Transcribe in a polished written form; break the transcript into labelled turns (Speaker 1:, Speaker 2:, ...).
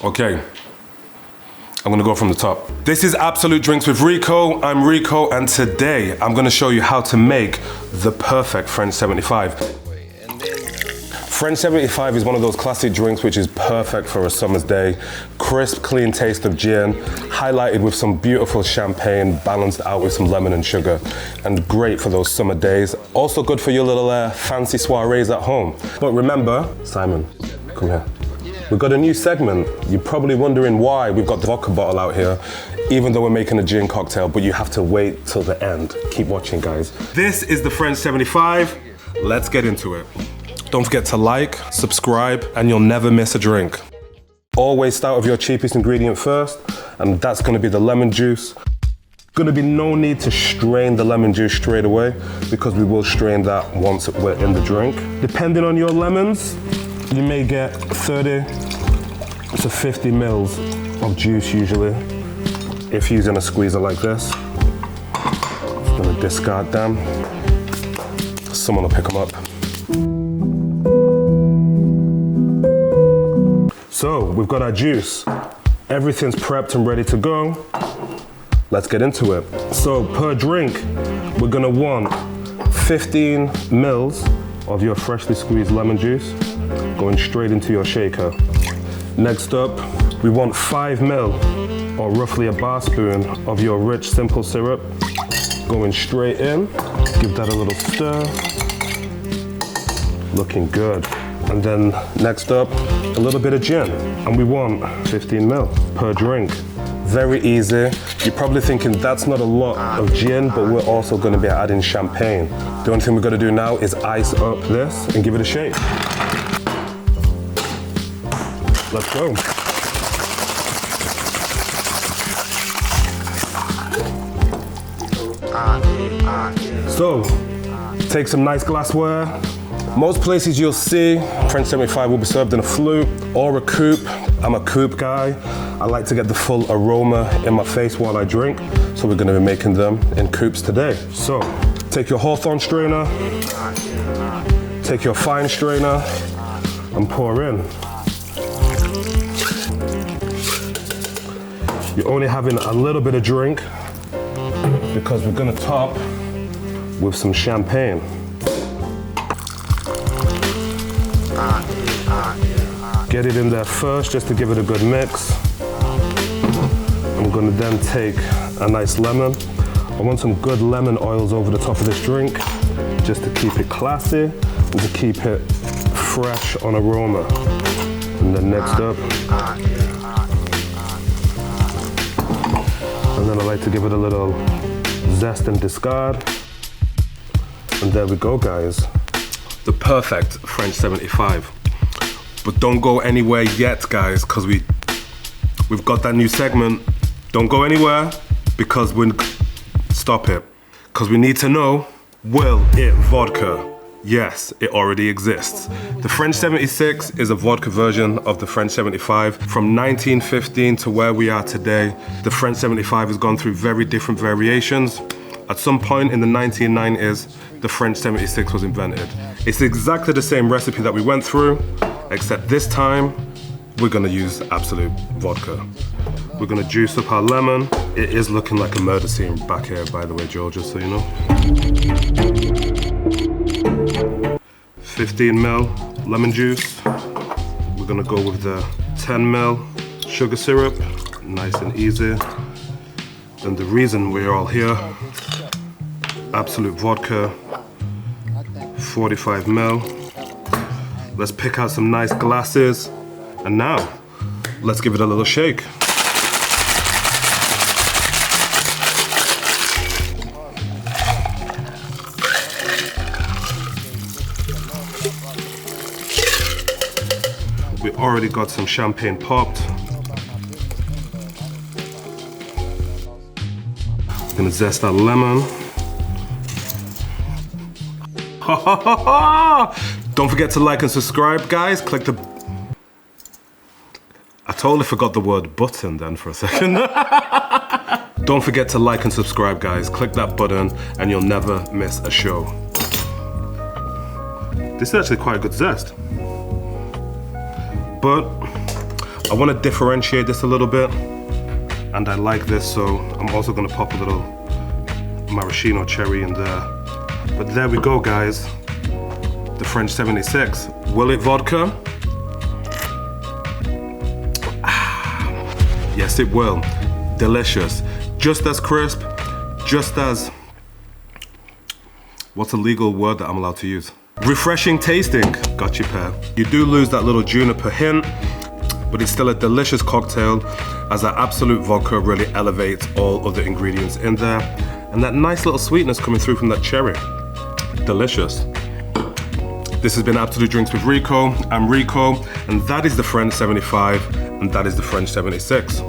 Speaker 1: Okay. I'm gonna go from the top. This is Absolut Drinks with Rico. I'm Rico, and today I'm gonna show you how to make the perfect French 75. French 75 is one of those classic drinks which is perfect for a summer's day. Crisp, clean taste of gin, highlighted with some beautiful champagne, balanced out with some lemon and sugar, and great for those summer days. Also good for your little fancy soirees at home. But remember, Simon, come here. We've got a new segment. You're probably wondering why we've got the vodka bottle out here, even though we're making a gin cocktail, but you have to wait till the end. Keep watching, guys. This is the French 75. Let's get into it. Don't forget to like, subscribe, and you'll never miss a drink. Always start with your cheapest ingredient first, and that's gonna be the lemon juice. Gonna be no need to strain the lemon juice straight away, because we will strain that once we're in the drink. Depending on your lemons, you may get 30 to 50 mils of juice usually, if using a squeezer like this. Just gonna discard them. Someone will pick them up. So, we've got our juice. Everything's prepped and ready to go. Let's get into it. So, per drink, we're gonna want 15 mils of your freshly squeezed lemon juice going straight into your shaker. Next up, we want 5 ml, or roughly a bar spoon, of your rich simple syrup going straight in. Give that a little stir. Looking good. And then next up, a little bit of gin. And we want 15 ml per drink. Very easy. You're probably thinking that's not a lot of gin, but we're also gonna be adding champagne. The only thing we're gonna do now is ice up this and give it a shake. Let's go. So, take some nice glassware. Most places you'll see French 75 will be served in a flute or a coupe. I'm a coupe guy. I like to get the full aroma in my face while I drink, so we're gonna be making them in coupes today. So, take your Hawthorne strainer, take your fine strainer, and pour in. You're only having a little bit of drink because we're gonna top with some champagne. Get it in there first just to give it a good mix. I'm gonna then take a nice lemon. I want some good lemon oils over the top of this drink just to keep it classy and to keep it fresh on aroma. And then next up, and then I like to give it a little zest and discard. And there we go, guys. The perfect French 75. But don't go anywhere yet, guys, because we've got that new segment. Don't go anywhere, because stop it. Because we need to know, will it vodka? Yes, it already exists. The French 76 is a vodka version of the French 75. From 1915 to where we are today, the French 75 has gone through very different variations. At some point in the 1990s, the French 76 was invented. It's exactly the same recipe that we went through, except this time, we're gonna use Absolut Vodka. We're gonna juice up our lemon. It is looking like a murder scene back here, by the way, Joe, just so you know. 15 ml lemon juice. We're gonna go with the 10 ml sugar syrup, nice and easy. And the reason we're all here, Absolut Vodka, 45 ml. Let's pick out some nice glasses. And now, let's give it a little shake. We already got some champagne popped. Gonna zest our lemon. Don't forget to like and subscribe, guys. Click the... I totally forgot the word button then for a second. Don't forget to like and subscribe, guys. Click that button and you'll never miss a show. This is actually quite a good zest. but I want to differentiate this a little bit, and I like this, so I'm also going to pop a little Maraschino Cherry in there. But there we go, guys. The French 76. Will it vodka? Yes, it will. Delicious. Just as crisp, just as... What's a legal word that I'm allowed to use? Refreshing tasting. Got you, pair. You do lose that little juniper hint, but it's still a delicious cocktail, as that Absolut Vodka really elevates all other ingredients in there. And that nice little sweetness coming through from that cherry. Delicious. This has been Absolut Drinks with Rico. I'm Rico, and that is the French 75, and that is the French 76.